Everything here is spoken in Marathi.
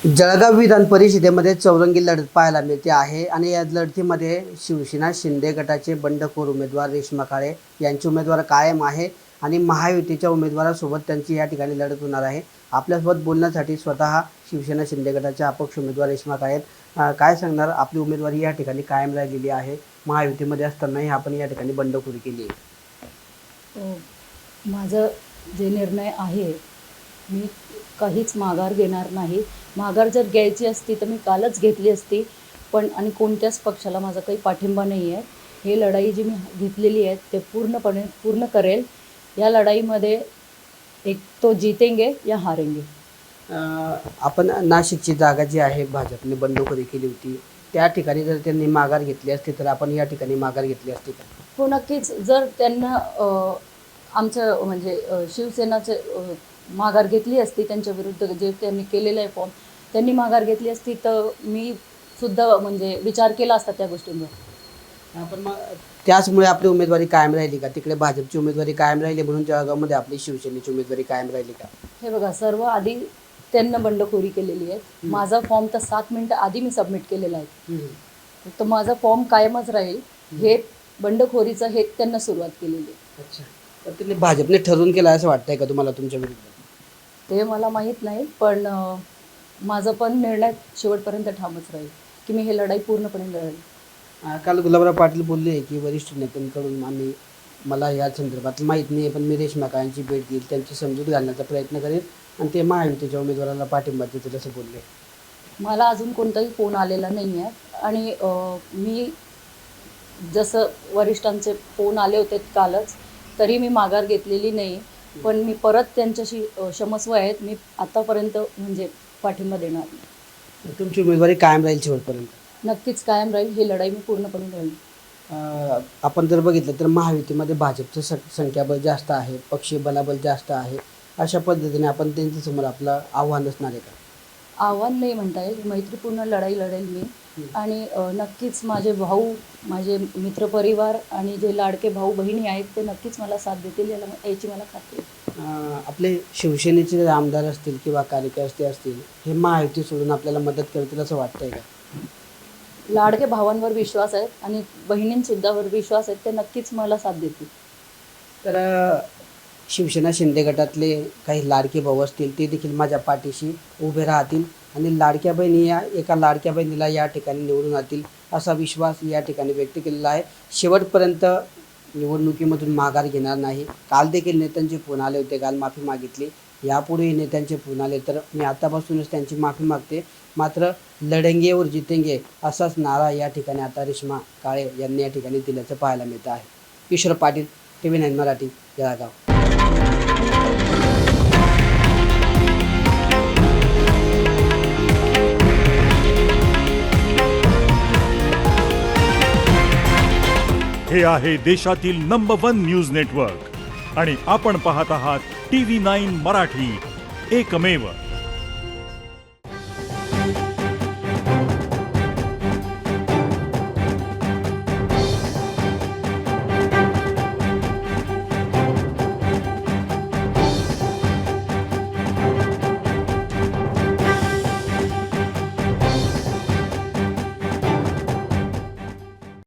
जळगाव विधान परिषदेमध्ये चौरंगी लढत पाहायला मिळते आहे आणि या लढतीमध्ये शिवसेना शिंदे गटाचे बंडखोर उमेदवार रेश्मा काळे यांचे उमेदवार कायम आहे आणि महायुतीच्या उमेदवारासोबत त्यांची या ठिकाणी लढत होणार आहे। आपल्यासोबत बोलण्यासाठी स्वतः शिवसेना शिंदे गटाचे अपक्ष उमेदवार रेश्मा काळे काय सांगणार? आपली उमेदवारी या ठिकाणी कायम राहिलेली आहे, महायुतीमध्ये असतानाही आपण या ठिकाणी बंडखोरी केली आहे। माझं जे निर्णय आहे मी काहीच माघार घेणार नाही। माघार जर घ्यायची असती तर मी कालच घेतली असती, पण आणि कोणत्याच पक्षाला माझा काही पाठिंबा नाही आहे। हे लढाई जी मी घेतलेली आहे ते पूर्णपणे पूर्ण करेल। या लढाईमध्ये एक तो जीतेंगे या हारेंगे। आपण नाशिकची जागा जी आहे भाजपने बंडखोरी केली होती, त्या ठिकाणी जर त्यांनी माघार घेतली असती तर आपण या ठिकाणी माघार घेतली असती का? हो नक्कीच। जर त्यांना आमचं म्हणजे शिवसेनाचे माघार घेतली असती, त्यांच्या विरुद्ध जे त्यांनी केलेलं आहे फॉर्म त्यांनी माघार घेतली असती तर मी सुद्धा म्हणजे विचार केला असता त्या गोष्टींवर। पण मग त्याचमुळे आपली उमेदवारी कायम राहिली का? तिकडे भाजपची उमेदवारी कायम राहिली म्हणून जळगावमध्ये आपली शिवसेनेची उमेदवारी कायम राहिली का? हे बघा, सर्व आधी त्यांना बंडखोरी केलेली आहे। माझा फॉर्म तर 7 मिनिटं आधी मी सबमिट केलेला आहे, तर माझा फॉर्म कायमच राहील। हे बंडखोरीचं हे त्यांना सुरुवात केलेली आहे। अच्छा, तर त्यांनी भाजपने ठरवून केलं असं वाटतंय का तुम्हाला तुमच्या विरुद्ध? ते मला माहीत नाही, पण माझा पण निर्णय शेवटपर्यंत ठामच राहील की मी हे लढाई पूर्णपणे लढेल। काल गुलाबराव पाटील बोलले की वरिष्ठ नेत्यांकडून मला या संदर्भात माहीत नाही आहे, पण मी रेश्मा काळेंची भेट घेईल, त्यांची समजूत घालण्याचा प्रयत्न करेन आणि ते महायुतीच्या उमेदवाराला पाठिंबा देतील असं बोलले। मला अजून कोणताही फोन आलेला नाही आहे आणि मी जसं वरिष्ठांचे फोन आले होते कालच, तरी मी माघार घेतलेली नाही, पण मी परत त्यांच्याशी क्षमस्व आहेत। मी आतापर्यंत म्हणजे पाठिंबा देणार नाही। तुमची उमेदवारी कायम राहील शेवटपर्यंत? नक्कीच कायम राहील। ही लढाई मी पूर्णपणे लढेल। आपण जर बघितलं तर महायुतीमध्ये भाजपचं संख्याबळ जास्त आहे, पक्षीय बलाबल जास्त आहे, अशा पद्धतीने आपण त्यांच्यासमोर आपलं आव्हान असणार आहे का? आव्हान नाही म्हणता येईल, मैत्रीपूर्ण लढाई लढेल मी आणि नक्कीच माझे भाऊ, माझे मित्रपरिवार आणि जे लाडके भाऊ बहिणी आहेत ते नक्कीच मला साथ देतील, याची मला खात्री आहे। आपले शिवसेनेचे आमदार असतील किंवा कार्यकर्ते असतील, हे महायुती सोडून आपल्याला मदत करतील असं वाटतंय का? लाडके भावांवर विश्वास आहे आणि बहिणींसुद्धावर विश्वास आहे, ते नक्कीच मला साथ देतील। तर शिवसेना शिंदे गटातले काही लाडके भाऊ असतील ते देखील माझ्या पाठीशी उभे राहतील आणि लाडक्या बहिणी एका लाडक्या बहिणीला या ठिकाणी निवडून आणतील असा विश्वास या ठिकाणी व्यक्त केलेला आहे। शेवटपर्यंत निवडणुकीमधून माघार घेणार नाही। काल देखील नेत्यांचे फोन आले होते, काल माफी मागितली, यापुढेही नेत्यांचे फोन आले तर मी आतापासूनच त्यांची माफी मागते। मात्र लढेंगे और जितेंगे असाच नारा या ठिकाणी आता रेश्मा काळे यांनी या ठिकाणी दिल्याचं पाहायला मिळतं आहे। किशोर पाटील, TV9 मराठी, जळगाव। हे आहे देशातील नंबर 1 न्यूज नेटवर्क आणि आपण पाहत आहात TV9 मराठी, एकमेव।